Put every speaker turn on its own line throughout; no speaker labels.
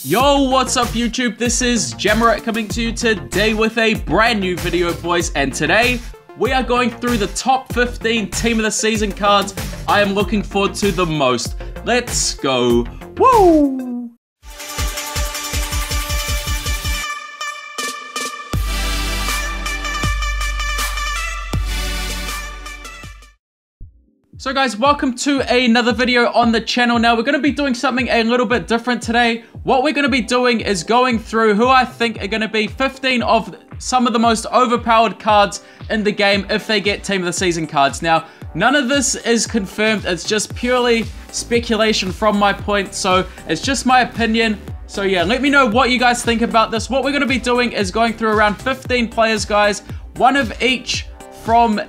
Yo, what's up YouTube? This is JamMerit coming to you today with a brand new video, boys. And today, we are going through the top 15 Team of the Season cards I am looking forward to the most. Let's go. Woo! So guys, welcome to another video on the channel. Now, we're going to be doing something a little bit different today. What we're going to be doing is going through who I think are going to be 15 of some of the most overpowered cards in the game if they get Team of the Season cards. Now, none of this is confirmed. It's just purely speculation from my point, so it's just my opinion. So yeah, let me know what you guys think about this. What we're going to be doing is going through around 15 players, guys. One of each from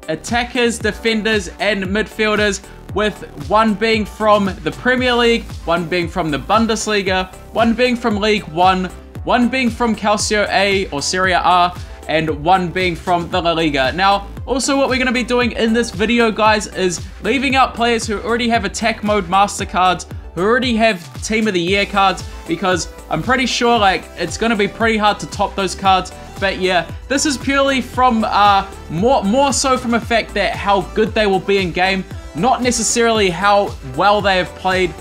attackers, defenders, and midfielders, with one being from the Premier League, one being from the Bundesliga, one being from League One, one being from Calcio A or Serie A, and one being from the La Liga. Now, also what we're going to be doing in this video, guys, is leaving out players who already have attack mode master cards, who already have Team of the Year cards, because I'm pretty sure like it's going to be pretty hard to top those cards. But yeah, this is purely from more so from a fact that how good they will be in game, not necessarily how well they have played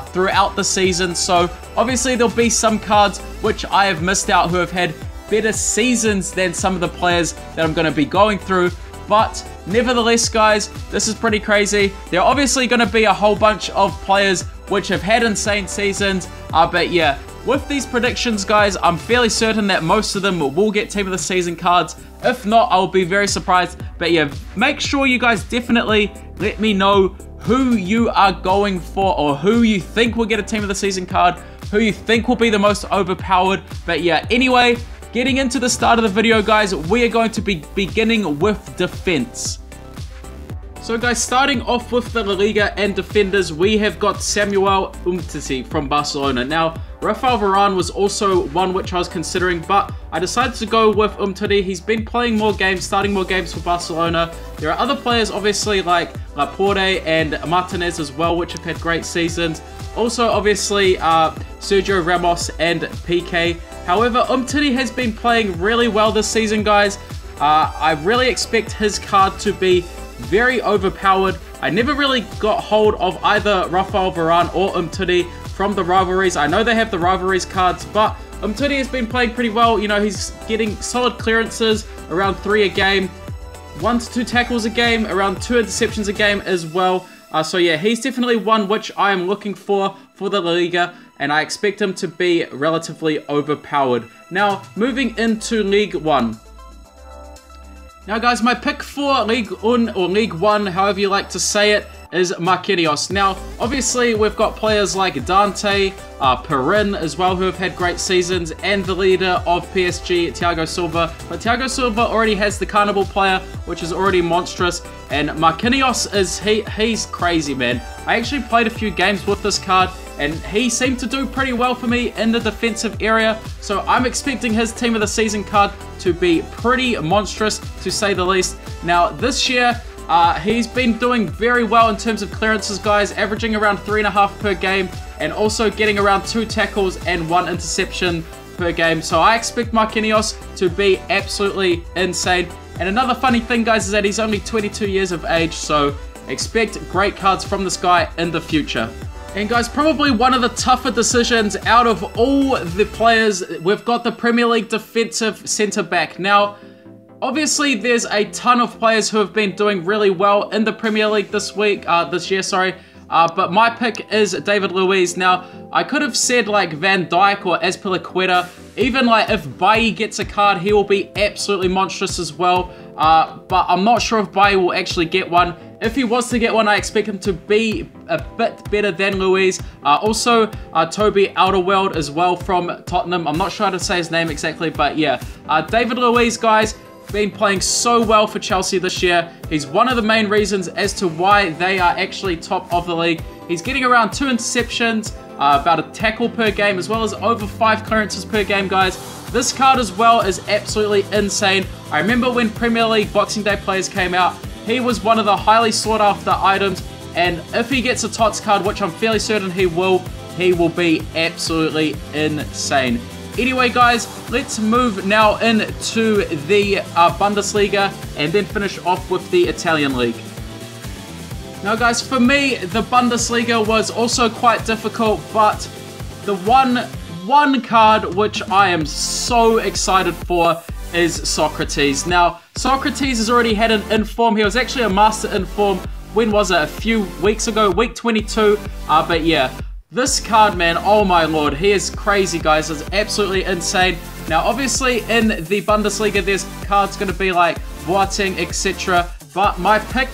throughout the season. So obviously there'll be some cards which I have missed out who have had better seasons than some of the players that I'm going to be going through. But nevertheless, guys, this is pretty crazy. There are obviously going to be a whole bunch of players which have had insane seasons. But yeah, with these predictions, guys, I'm fairly certain that most of them will get Team of the Season cards. If not, I'll be very surprised. But yeah, make sure you guys definitely let me know who you are going for, or who you think will get a Team of the Season card, who you think will be the most overpowered. But yeah, anyway, getting into the start of the video, guys, we are going to be beginning with defense. So guys, starting off with the La Liga and defenders, we have got Samuel Umtiti from Barcelona. Now, Rafael Varane was also one which I was considering, but I decided to go with Umtiti. He's been playing more games, starting more games for Barcelona. There are other players, obviously, like Laporte and Martinez as well, which have had great seasons. Also, obviously, Sergio Ramos and Piqué. However, Umtiti has been playing really well this season, guys. I really expect his card to be very overpowered. I never really got hold of either Rafael Varane or Umtiti from the rivalries. I know they have the rivalries cards, but Umtiti has been playing pretty well. You know, he's getting solid clearances, around 3 a game, 1 to 2 tackles a game, around 2 interceptions a game as well. So yeah, he's definitely one which I am looking for the La Liga, and I expect him to be relatively overpowered. Now, moving into League One. Now guys, my pick for League 1 or League 1, however you like to say it, is Marquinhos. Now, obviously, we've got players like Dante, Perin as well, who have had great seasons, and the leader of PSG, Thiago Silva. But Thiago Silva already has the Carnival player, which is already monstrous, and Marquinhos he's crazy, man. I actually played a few games with this card, and he seemed to do pretty well for me in the defensive area. So I'm expecting his Team of the Season card to be pretty monstrous, to say the least. Now, this year, he's been doing very well in terms of clearances, guys, averaging around 3.5 per game, and also getting around 2 tackles and 1 interception per game. So I expect Marquinhos to be absolutely insane. And another funny thing, guys, is that he's only 22 years of age, so expect great cards from this guy in the future. And guys, probably one of the tougher decisions out of all the players, we've got the Premier League defensive centre-back. Now, obviously, there's a ton of players who have been doing really well in the Premier League this year, sorry. But my pick is David Luiz. Now, I could have said like Van Dijk or Azpilicueta. Even like if Bailly gets a card, he will be absolutely monstrous as well. But I'm not sure if Bailly will actually get one. If he was to get one, I expect him to be a bit better than Luiz. Also, Toby Alderweireld as well from Tottenham. I'm not sure how to say his name exactly, but yeah. David Luiz, guys, been playing so well for Chelsea this year. He's one of the main reasons as to why they are actually top of the league. He's getting around 2 interceptions, about a tackle per game, as well as over 5 clearances per game, guys. This card as well is absolutely insane. I remember when Premier League Boxing Day players came out, he was one of the highly sought after items, and if he gets a TOTS card, which I'm fairly certain he will, he will be absolutely insane. Anyway, guys, let's move now into the Bundesliga and then finish off with the Italian League. Now, guys, for me, the Bundesliga was also quite difficult, but the one card which I am so excited for is Socrates. Now, Socrates has already had an inform. He was actually a master inform. When was it? A few weeks ago, week 22. But yeah, this card, man, oh my lord, he is crazy, guys. It's absolutely insane. Now, obviously, in the Bundesliga, there's cards going to be like Boateng, etc. But my pick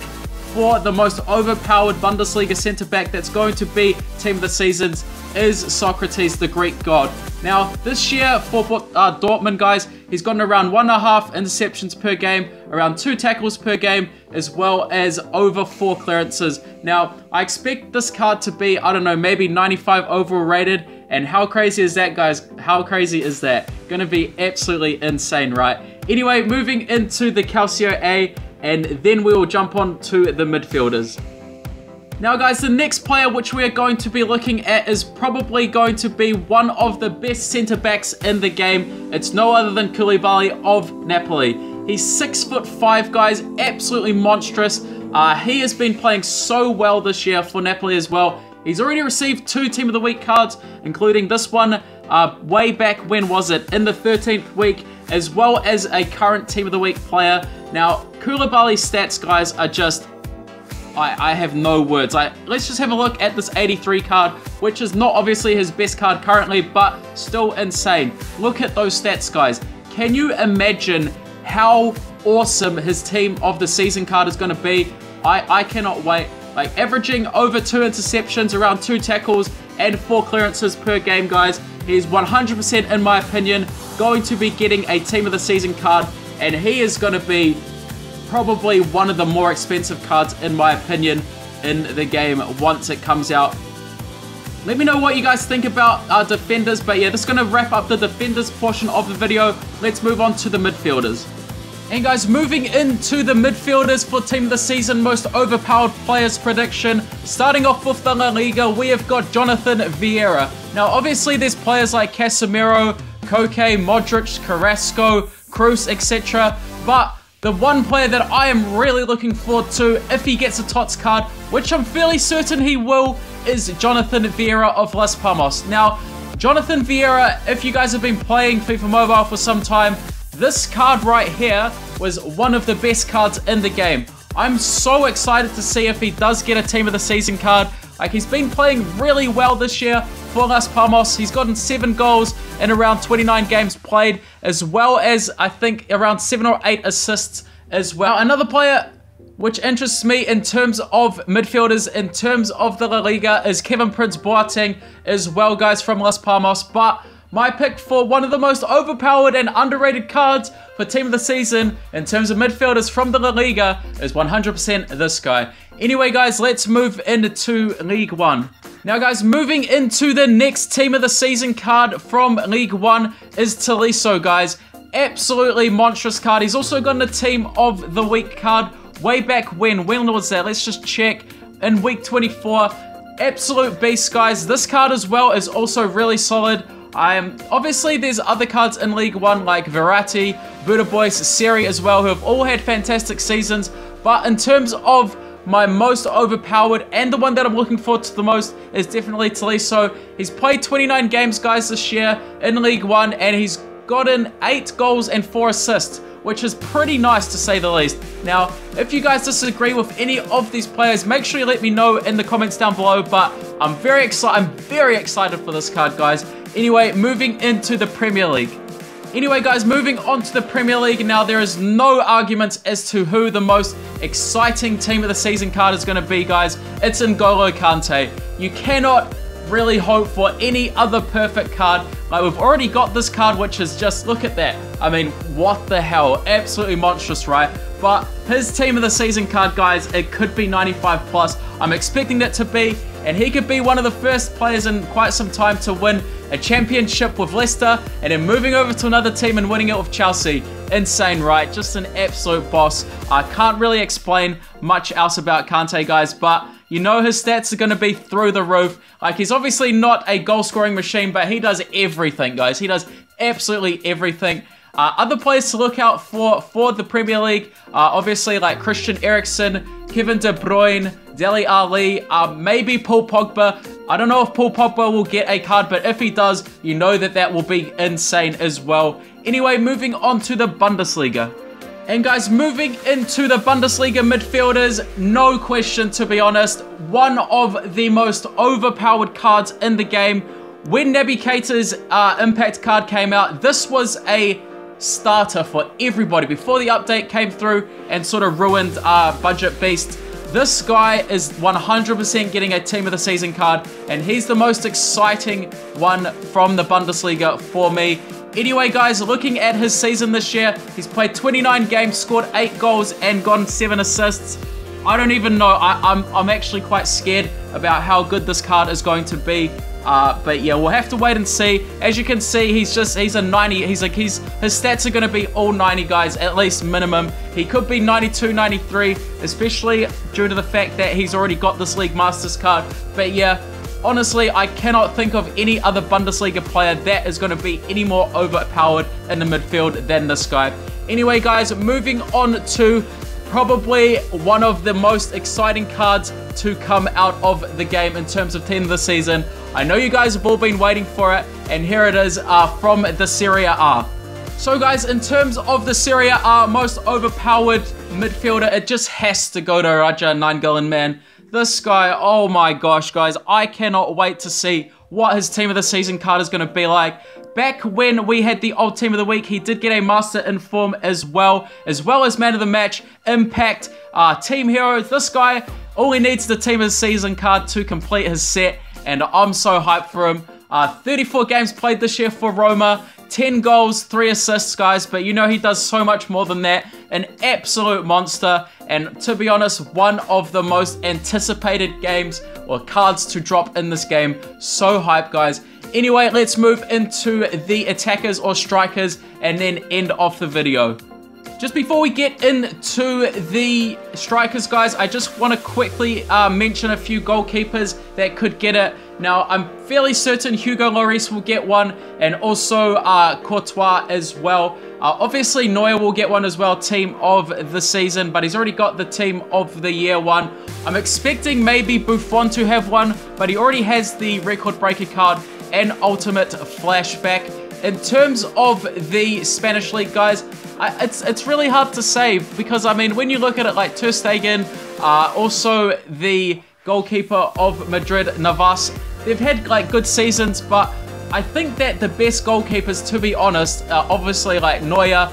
for the most overpowered Bundesliga centre-back that's going to be Team of the Seasons is Socrates, the Greek god. Now, this year for Dortmund, guys, he's gotten around 1.5 interceptions per game, around 2 tackles per game, as well as over 4 clearances. Now, I expect this card to be, I don't know, maybe 95 overall rated. And how crazy is that, guys? How crazy is that? Gonna be absolutely insane, right? Anyway, moving into the Calcio A, and then we will jump on to the midfielders. Now, guys, the next player which we are going to be looking at is probably going to be one of the best centre-backs in the game. It's no other than Koulibaly of Napoli. He's 6'5", guys, absolutely monstrous. He has been playing so well this year for Napoli as well. He's already received 2 Team of the Week cards, including this one way back, when was it? In the 13th week, as well as a current Team of the Week player. Now, Koulibaly's stats, guys, are just... I have no words. Let's just have a look at this 83 card, which is not obviously his best card currently, but still insane. Look at those stats, guys. Can you imagine how awesome his Team of the Season card is going to be? I cannot wait. Like, averaging over 2 interceptions, around 2 tackles, and 4 clearances per game, guys. He's 100%, in my opinion, going to be getting a Team of the Season card, and he is going to be probably one of the more expensive cards, in my opinion, in the game once it comes out. Let me know what you guys think about our defenders, but yeah, this is going to wrap up the defenders portion of the video. Let's move on to the midfielders. And guys, moving into the midfielders for Team of the Season most overpowered players prediction. Starting off with the La Liga, we have got Jonathan Vieira. Now, obviously, there's players like Casemiro, Koke, Modric, Carrasco, Kroos, etc. But the one player that I am really looking forward to, if he gets a TOTS card, which I'm fairly certain he will, is Jonathan Vieira of Las Palmas. Now, Jonathan Vieira, if you guys have been playing FIFA Mobile for some time, this card right here was one of the best cards in the game. I'm so excited to see if he does get a Team of the Season card. Like, he's been playing really well this year for Las Palmas. He's gotten 7 goals in around 29 games played, as well as, I think, around 7 or 8 assists as well. Another player which interests me in terms of midfielders, in terms of the La Liga, is Kevin Prince Boateng as well, guys, from Las Palmas. But my pick for one of the most overpowered and underrated cards for Team of the Season in terms of midfielders from the La Liga is 100% this guy. Anyway, guys, let's move into League One. Now, guys, moving into the next Team of the Season card from League One is Tolisso, guys. Absolutely monstrous card. He's also gotten a Team of the Week card way back when. When was that? Let's just check. In week 24. Absolute beast, guys. This card as well is also really solid. Obviously, there's other cards in League One like Verratti, Buda Boys, Seri as well, who have all had fantastic seasons. But in terms of my most overpowered and the one that I'm looking forward to the most is definitely Tolisso. He's played 29 games, guys, this year in League One, and he's gotten 8 goals and 4 assists, which is pretty nice to say the least. Now, if you guys disagree with any of these players, make sure you let me know in the comments down below, but I'm very excited for this card, guys. Anyway, moving into the Premier League. Anyway, guys, moving on to the Premier League. Now, there is no arguments as to who the most exciting Team of the Season card is going to be, guys. It's N'Golo Kante. You cannot really hope for any other perfect card. Like, we've already got this card, which is just, look at that. I mean, what the hell? Absolutely monstrous, right? But his Team of the Season card, guys, it could be 95 plus. I'm expecting that to be, and he could be one of the first players in quite some time to win a championship with Leicester, and then moving over to another team and winning it with Chelsea. Insane, right? Just an absolute boss. I can't really explain much else about Kante, guys, but You know his stats are going to be through the roof. Like, he's obviously not a goal-scoring machine, but he does everything, guys. He does absolutely everything. Other players to look out for the Premier League, obviously like Christian Eriksen, Kevin De Bruyne, Dele Alli, maybe Paul Pogba. I don't know if Paul Pogba will get a card, but if he does, you know that will be insane as well. Anyway, moving on to the Bundesliga. And guys, moving into the Bundesliga midfielders, no question to be honest, one of the most overpowered cards in the game. When Naby Keita's impact card came out, this was a starter for everybody before the update came through and sort of ruined Budget Beast. This guy is 100% getting a Team of the Season card, and he's the most exciting one from the Bundesliga for me. Anyway, guys, looking at his season this year, he's played 29 games, scored 8 goals, and gotten 7 assists. I don't even know. I'm actually quite scared about how good this card is going to be. But yeah, we'll have to wait and see. As you can see, he's a 90. His stats are going to be all 90, guys, at least minimum. He could be 92, 93, especially due to the fact that he's already got this League Masters card. But yeah, honestly, I cannot think of any other Bundesliga player that is going to be any more overpowered in the midfield than this guy. Anyway, guys, moving on to probably one of the most exciting cards to come out of the game in terms of Team of the Season. I know you guys have all been waiting for it, and here it is from the Serie A. So guys, in terms of the Serie A most overpowered midfielder, it just has to go to Raja Nainggolan, man. This guy, oh my gosh, guys, I cannot wait to see what his Team of the Season card is going to be like. Back when we had the old Team of the Week, he did get a Master in Form as well as Man of the Match, Impact, Team Hero. This guy, all he needs is the Team of the Season card to complete his set, and I'm so hyped for him. 34 games played this year for Roma, 10 goals, 3 assists, guys, but you know he does so much more than that. An absolute monster, and to be honest, one of the most anticipated games or cards to drop in this game. So hyped, guys. Anyway, let's move into the attackers or strikers and then end off the video. Just before we get into the strikers, guys, I just want to quickly mention a few goalkeepers that could get it. Now, I'm fairly certain Hugo Lloris will get one, and also Courtois as well. Obviously, Neuer will get one as well, Team of the Season, but he's already got the Team of the Year one. I'm expecting maybe Buffon to have one, but he already has the Record Breaker card and Ultimate Flashback. In terms of the Spanish League, guys, it's really hard to say because, I mean, when you look at it like Ter Stegen, also the goalkeeper of Madrid, Navas, they've had like good seasons, but I think that the best goalkeepers, to be honest, obviously like Neuer,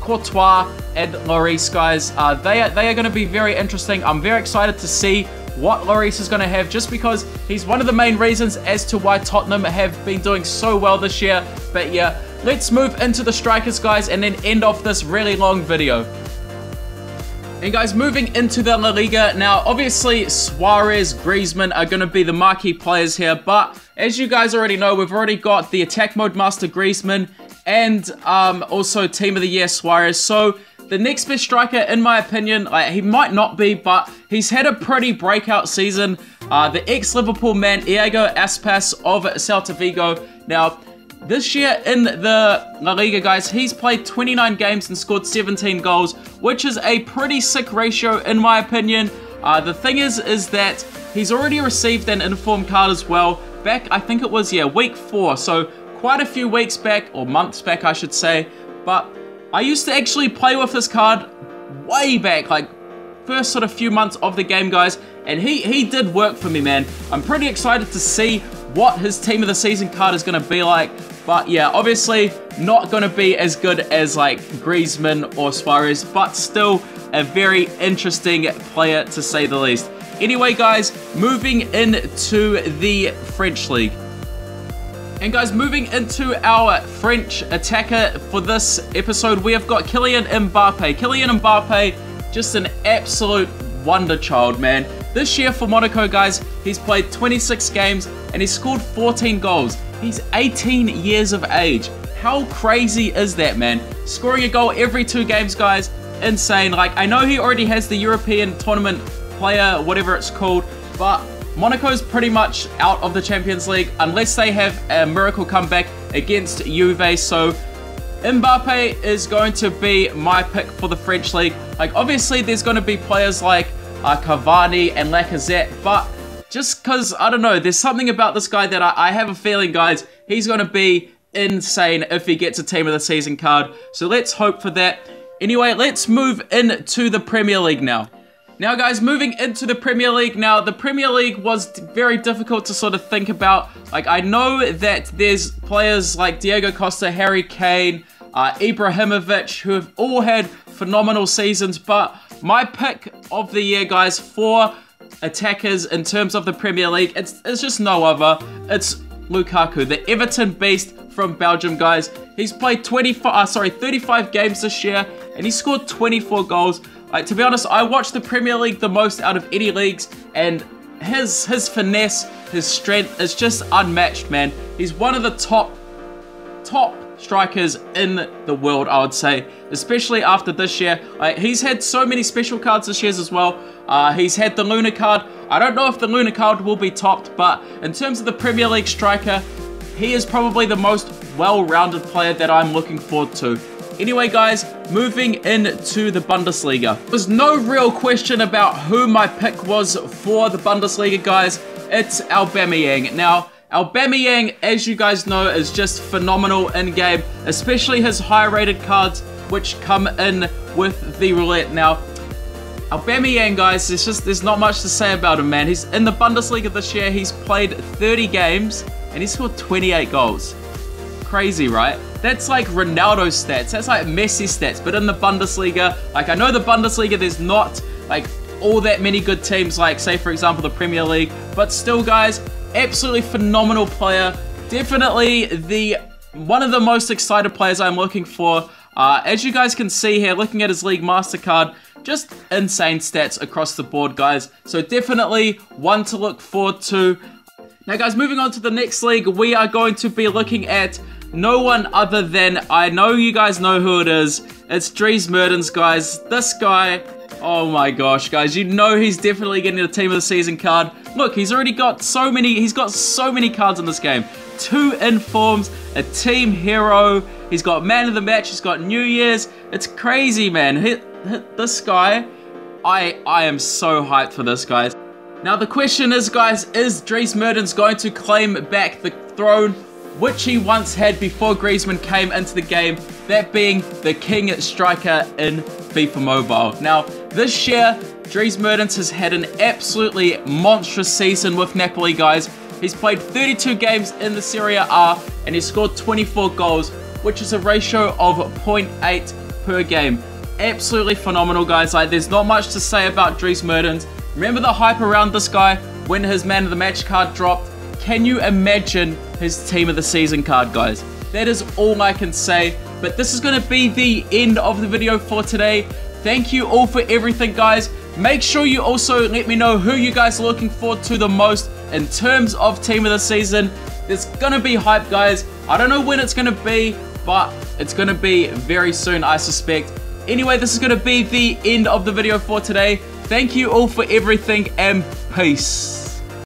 Courtois, and Lloris, guys, they are going to be very interesting. I'm very excited to see what Lloris is going to have, just because he's one of the main reasons as to why Tottenham have been doing so well this year. But yeah, let's move into the strikers, guys, and then end off this really long video. And guys, moving into the La Liga, now obviously Suarez, Griezmann are going to be the marquee players here, but as you guys already know, we've already got the attack mode master Griezmann and also Team of the Year Suarez. So the next best striker, in my opinion, he might not be, but he's had a pretty breakout season. The ex-Liverpool man, Iago Aspas of Celta Vigo. Now, this year in the La Liga, guys, he's played 29 games and scored 17 goals, which is a pretty sick ratio, in my opinion. The thing is that he's already received an informed card as well. Back, I think it was, yeah, week 4. So quite a few weeks back, or months back, I should say. But I used to actually play with this card way back, like first sort of few months of the game, guys, and he did work for me, man. I'm pretty excited to see what his Team of the Season card is going to be like, but yeah, obviously not going to be as good as like Griezmann or Suarez, but still a very interesting player to say the least. Anyway, guys, moving into the French League. And guys, moving into our French attacker for this episode, we have got Kylian Mbappe. Kylian Mbappe, just an absolute wonder child, man. This year for Monaco, guys, he's played 26 games and he scored 14 goals. He's 18 years of age. How crazy is that, man? Scoring a goal every 2 games, guys. Insane. Like, I know he already has the European tournament player, whatever it's called. But Monaco's pretty much out of the Champions League unless they have a miracle comeback against Juve. So Mbappe is going to be my pick for the French league. Like, obviously there's going to be players like Cavani and Lacazette, but just because, I don't know, there's something about this guy that I have a feeling, guys, he's going to be insane if he gets a Team of the Season card. So let's hope for that. Anyway, let's move into the Premier League now. Now, guys, moving into the Premier League. Now, the Premier League was very difficult to sort of think about. Like, I know that there's players like Diego Costa, Harry Kane, Ibrahimovic, who have all had phenomenal seasons, but my pick of the year, guys, for attackers in terms of the Premier League, it's just no other. It's Lukaku, the Everton beast from Belgium, guys. He's played 35 games this year, and he scored 24 goals. Like, to be honest, I watched the Premier League the most out of any leagues, and his finesse, his strength is just unmatched, man. He's one of the top strikers in the world, I would say, especially after this year. He's had so many special cards this year as well. He's had the Luna card. I don't know if the Luna card will be topped, but in terms of the Premier League striker, he is probably the most well-rounded player that I'm looking forward to. Anyway, guys, moving into the Bundesliga. There's no real question about who my pick was for the Bundesliga, guys. It's Aubameyang. Now, Aubameyang, as you guys know, is just phenomenal in-game, especially his high-rated cards, which come in with the roulette. Now, Aubameyang, guys, there's not much to say about him, man. He's in the Bundesliga this year. He's played 30 games, and he scored 28 goals. Crazy, right? That's like Ronaldo stats. That's like Messi stats. But in the Bundesliga, like, I know the Bundesliga, there's not like all that many good teams, like, say, for example, the Premier League. But still, guys, absolutely phenomenal player. Definitely one of the most excited players I'm looking for. As you guys can see here, looking at his League Master card, just insane stats across the board, guys. So definitely one to look forward to. Now, guys, moving on to the next league, we are going to be looking at no one other than, I know you guys know who it is. It's Dries Mertens, guys. This guy, oh my gosh, guys, you know he's definitely getting a Team of the Season card. Look, he's got so many cards in this game. 2 informs, a team hero, he's got Man of the Match, he's got New Year's. It's crazy, man. This guy, I am so hyped for this, guys. Now, the question is, guys, is Dries Mertens going to claim back the throne which he once had before Griezmann came into the game, that being the king striker in FIFA Mobile? Now, this year, Dries Mertens has had an absolutely monstrous season with Napoli, guys. He's played 32 games in the Serie A, and he scored 24 goals, which is a ratio of 0.8 per game. Absolutely phenomenal, guys. Like, there's not much to say about Dries Mertens. Remember the hype around this guy when his Man of the Match card dropped? Can you imagine his Team of the Season card, guys? That is all I can say. But this is going to be the end of the video for today. Thank you all for everything, guys. Make sure you also let me know who you guys are looking forward to the most in terms of Team of the Season. There's going to be hype, guys. I don't know when it's going to be, but it's going to be very soon, I suspect. Anyway, this is going to be the end of the video for today. Thank you all for everything, and peace.